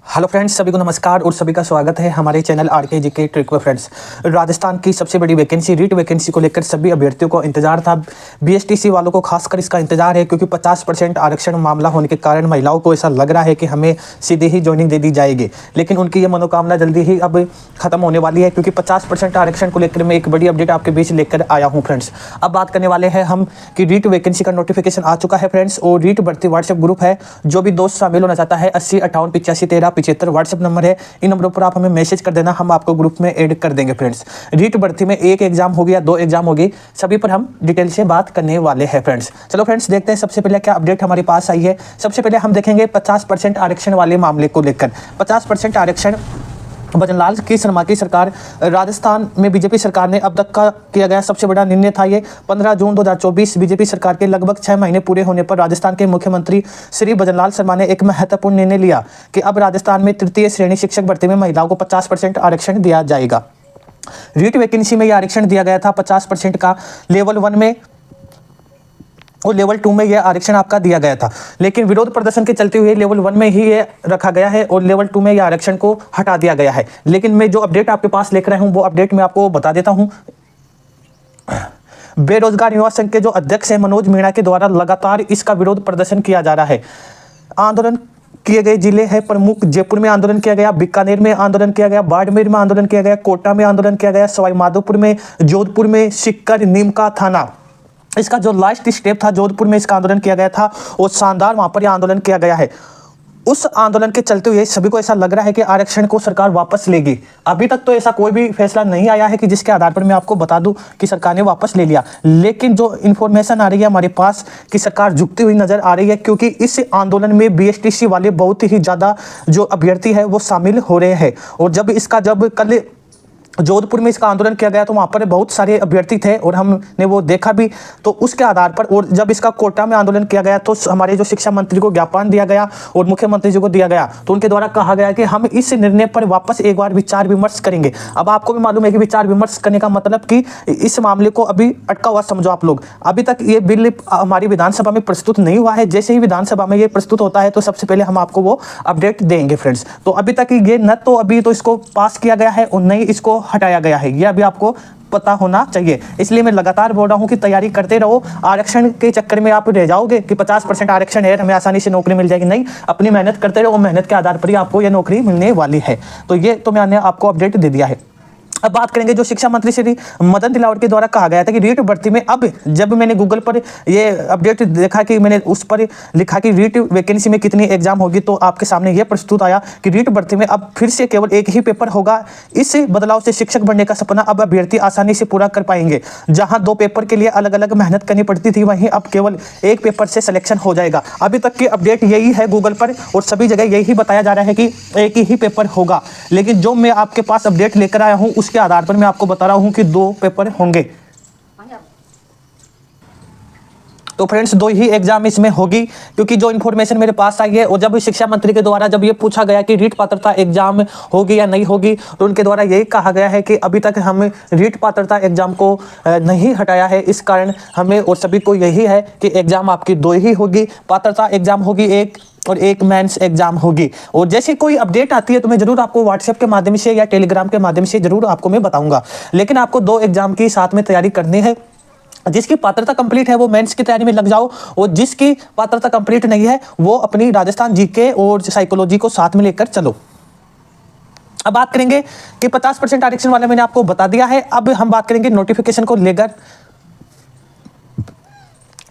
Hello friends, सभी को नमस्कार और सभी का स्वागत है हमारे चैनल आरके जीके ट्रिक में। फ्रेंड्स, राजस्थान की सबसे बड़ी वैकेंसी रीट वैकेंसी को लेकर सभी अभ्यर्थियों को इंतजार था। बीएसटीसी वालों को खासकर इसका इंतजार है, क्योंकि 50% आरक्षण मामला होने के कारण महिलाओं को ऐसा लग रहा है कि हमें सीधे ही ज्वाइनिंग दे दी जाएगी। लेकिन उनकी ये मनोकामना जल्दी ही अब खत्म होने वाली है, क्योंकि 50% आरक्षण को लेकर मैं एक बड़ी अपडेट आपके बीच लेकर आया हूँ। फ्रेंड्स, अब बात करने वाले हैं हम कि रीट वैकेंसी का नोटिफिकेशन आ चुका है फ्रेंड्स, और रीट भर्ती व्हाट्सएप ग्रुप है। जो भी दोस्त शामिल होना चाहता है 80 58 85 13 75 व्हाट्सएप नंबर है। इन नंबरों पर आप हमें मैसेज कर देना, हम आपको ग्रुप में ऐड कर देंगे। फ्रेंड्स, रीट भर्ती में एक एग्जाम होगी या 2 एग्जाम होगी, सभी पर हम डिटेल से बात करने वाले हैं। फ्रेंड्स, चलो फ्रेंड्स देखते हैं सबसे पहले क्या अपडेट हमारे पास आई है। सबसे पहले हम देखेंगे 50% आरक्षण वाले मामले को लेकर। 50% आरक्षण भजनलाल की शर्मा की सरकार, राजस्थान में बीजेपी सरकार ने अब तक का किया गया सबसे बड़ा निर्णय था ये। 15 जून 2024 बीजेपी सरकार के लगभग 6 महीने पूरे होने पर राजस्थान के मुख्यमंत्री श्री भजनलाल शर्मा ने एक महत्वपूर्ण निर्णय लिया कि अब राजस्थान में तृतीय श्रेणी शिक्षक भर्ती में महिलाओं को 50% आरक्षण दिया जाएगा। रीट वैकेंसी में यह आरक्षण दिया गया था 50% का लेवल 1 में, और लेवल 2 में यह आरक्षण आपका दिया गया था। लेकिन विरोध प्रदर्शन के चलते हुए लेवल 1 में ही ये रखा गया है और लेवल 2 में यह आरक्षण को हटा दिया गया है। लेकिन मैं जो अपडेट आपके पास लेकर आया हूं वो अपडेट मैं आपको बता देता हूं। बेरोजगार युवा संघ के जो अध्यक्ष है मनोज मीणा के द्वारा लगातार इसका विरोध प्रदर्शन किया जा रहा है। आंदोलन किए गए जिले हैं प्रमुख: जयपुर में आंदोलन किया गया, बीकानेर में आंदोलन किया गया, बाड़मेर में आंदोलन किया गया, कोटा में आंदोलन किया गया, सवाई माधोपुर में, जोधपुर में, सीकर, नीमका थाना। इसका जो लास्ट स्टेप था जोधपुर में इसका आंदोलन किया गया था और शानदार वहां पर यह आंदोलन किया गया है। उस आंदोलन के चलते हुए सभी को ऐसा लग रहा है कि आरक्षण को सरकार वापस लेगी। अभी तक तो ऐसा कोई भी फैसला नहीं आया है कि जिसके आधार पर मैं आपको बता दूं कि सरकार ने वापस ले लिया। लेकिन जो इन्फॉर्मेशन आ रही है हमारे पास कि सरकार झुकती हुई नजर आ रही है, क्योंकि इस आंदोलन में बीएसटीसी वाले बहुत ही ज्यादा जो अभ्यर्थी है वो शामिल हो रहे हैं। और जब कल जोधपुर में इसका आंदोलन किया गया तो वहाँ पर बहुत सारे अभ्यर्थी थे और हमने वो देखा भी, तो उसके आधार पर। और जब इसका कोटा में आंदोलन किया गया तो हमारे जो शिक्षा मंत्री को ज्ञापन दिया गया और मुख्यमंत्री जी को दिया गया, तो उनके द्वारा कहा गया कि हम इस निर्णय पर वापस एक बार विचार विमर्श करेंगे। अब आपको भी मालूम है कि विचार विमर्श करने का मतलब कि इस मामले को अभी अटका हुआ समझो आप लोग। अभी तक ये बिल हमारी विधानसभा में प्रस्तुत नहीं हुआ है। जैसे ही विधानसभा में ये प्रस्तुत होता है तो सबसे पहले हम आपको वो अपडेट देंगे। फ्रेंड्स, तो अभी तक ये न तो अभी तो इसको पास किया गया है और न ही इसको हटाया गया है, यह अभी आपको पता होना चाहिए। इसलिए मैं लगातार बोल रहा हूं कि तैयारी करते रहो। आरक्षण के चक्कर में आप रह जाओगे कि 50% आरक्षण है, हमें आसानी से नौकरी मिल जाएगी। नहीं, अपनी मेहनत करते रहो, मेहनत के आधार पर ही आपको यह नौकरी मिलने वाली है। तो ये तो मैंने आपको अपडेट दे दिया है। अब बात करेंगे जो शिक्षा मंत्री श्री मदन दिलावर के द्वारा कहा गया था कि रीट भर्ती में, अब जब मैंने गूगल पर ये अपडेट देखा कि मैंने उस पर लिखा कि रीट वैकेंसी में कितनी एग्जाम होगी, तो आपके सामने ये प्रस्तुत आया कि रीट भर्ती में अब फिर से केवल एक ही पेपर होगा। इस बदलाव से शिक्षक बनने का सपना अब अभ्यर्थी आसानी से पूरा कर पाएंगे। जहां 2 पेपर के लिए अलग अलग मेहनत करनी पड़ती थी, वहीं अब केवल एक पेपर से सिलेक्शन हो जाएगा। अभी तक की अपडेट यही है गूगल पर और सभी जगह यही बताया जा रहा है कि एक ही पेपर होगा। लेकिन जो मैं आपके पास अपडेट लेकर आया हूं उसके आधार पर मैं आपको बता रहा हूं कि 2 पेपर होंगे। तो फ्रेंड्स, 2 ही एग्जाम इसमें होगी, क्योंकि जो इन्फॉर्मेशन मेरे पास आई है। और जब शिक्षा मंत्री के द्वारा जब ये पूछा गया कि रीट पात्रता एग्जाम होगी या नहीं होगी, तो उनके द्वारा यही कहा गया है कि अभी तक हम रीट पात्रता एग्जाम को नहीं हटाया है। इस कारण हमें और सभी को यही है कि एग्जाम आपकी 2 ही होगी। पात्रता एग्जाम होगी एक, और एक मेंस एग्जाम होगी। और जैसे कोई अपडेट आती है तो मैं जरूर आपको व्हाट्सएप के माध्यम से या टेलीग्राम के माध्यम से जरूर आपको मैं बताऊंगा। लेकिन आपको 2 एग्जाम की साथ में तैयारी करनी है। जिसकी पात्रता कंप्लीट है वो मेंस की तैयारी में लग जाओ, और जिसकी पात्रता कंप्लीट नहीं है वो अपनी राजस्थान जीके और साइकोलॉजी को साथ में लेकर चलो। अब बात करेंगे कि 50% आरक्षण वाला मैंने आपको बता दिया है। अब हम बात करेंगे नोटिफिकेशन को लेकर।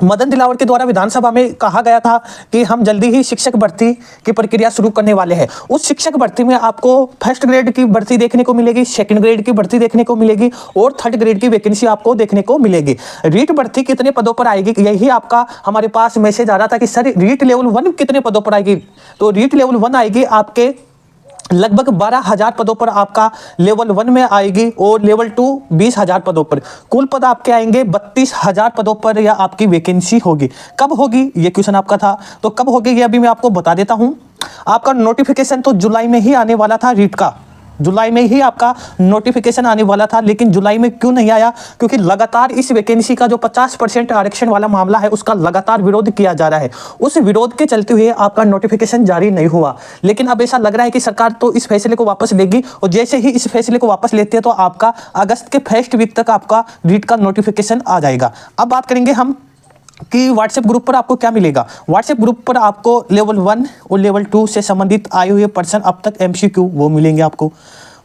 मदन दिलावर के द्वारा विधानसभा में कहा गया था कि हम जल्दी ही शिक्षक भर्ती की प्रक्रिया शुरू करने वाले हैं। उस शिक्षक भर्ती में आपको फर्स्ट ग्रेड की भर्ती देखने को मिलेगी, सेकंड ग्रेड की भर्ती देखने को मिलेगी और थर्ड ग्रेड की वैकेंसी आपको देखने को मिलेगी। रीट भर्ती कितने पदों पर आएगी, यही आपका हमारे पास मैसेज आ रहा था कि सर रीट लेवल 1 कितने पदों पर आएगी। तो रीट लेवल 1 आएगी आपके लगभग 12,000 पदों पर आपका लेवल 1 में आएगी, और लेवल 2 20,000 पदों पर। कुल पद आपके आएंगे 32,000 पदों पर यह आपकी वैकेंसी होगी। कब होगी ये क्वेश्चन आपका था, तो कब होगी ये अभी मैं आपको बता देता हूं। आपका नोटिफिकेशन तो जुलाई में ही आने वाला था रीट का, जुलाई में ही आपका नोटिफिकेशन आने वाला था, लेकिन जुलाई में क्यों नहीं आया? क्योंकि लगातार इस वैकेंसी का जो 50% आरक्षण वाला मामला है उसका लगातार विरोध किया जा रहा है। उस विरोध के चलते हुए आपका नोटिफिकेशन जारी नहीं हुआ। लेकिन अब ऐसा लग रहा है कि सरकार तो इस फैसले को वापस लेगी, और जैसे ही इस फैसले को वापस लेते हैं तो आपका अगस्त के फर्स्ट वीक तक आपका रीट का नोटिफिकेशन आ जाएगा। अब बात करेंगे हम कि व्हाट्सएप ग्रुप पर आपको क्या मिलेगा। व्हाट्सएप ग्रुप पर आपको लेवल 1 और लेवल 2 से संबंधित आए हुए पर्सन अब तक MCQ वो मिलेंगे आपको।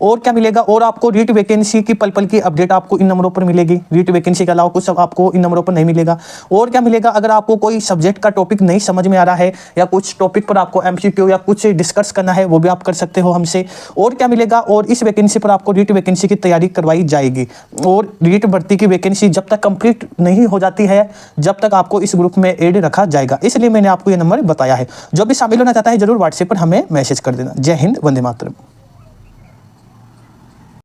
और क्या मिलेगा? और आपको रीट वैकेंसी की पल पल की अपडेट आपको इन नंबरों पर मिलेगी। रीट वैकेंसी के अलावा कुछ सब आपको इन नंबरों पर नहीं मिलेगा। और क्या मिलेगा? अगर आपको कोई सब्जेक्ट का टॉपिक नहीं समझ में आ रहा है या कुछ टॉपिक पर आपको MCQ या कुछ डिस्कस करना है, वो भी आप कर सकते हो हमसे। और क्या मिलेगा? और इस वैकेंसी पर आपको रीट वैकेंसी की तैयारी करवाई जाएगी। और रीट भर्ती की वैकेंसी जब तक कंप्लीट नहीं हो जाती है, जब तक आपको इस ग्रुप में ऐड रखा जाएगा। इसलिए मैंने आपको ये नंबर बताया है। जो भी शामिल होना चाहता है जरूर व्हाट्सएप पर हमें मैसेज कर देना। जय हिंद, वंदे मातरम।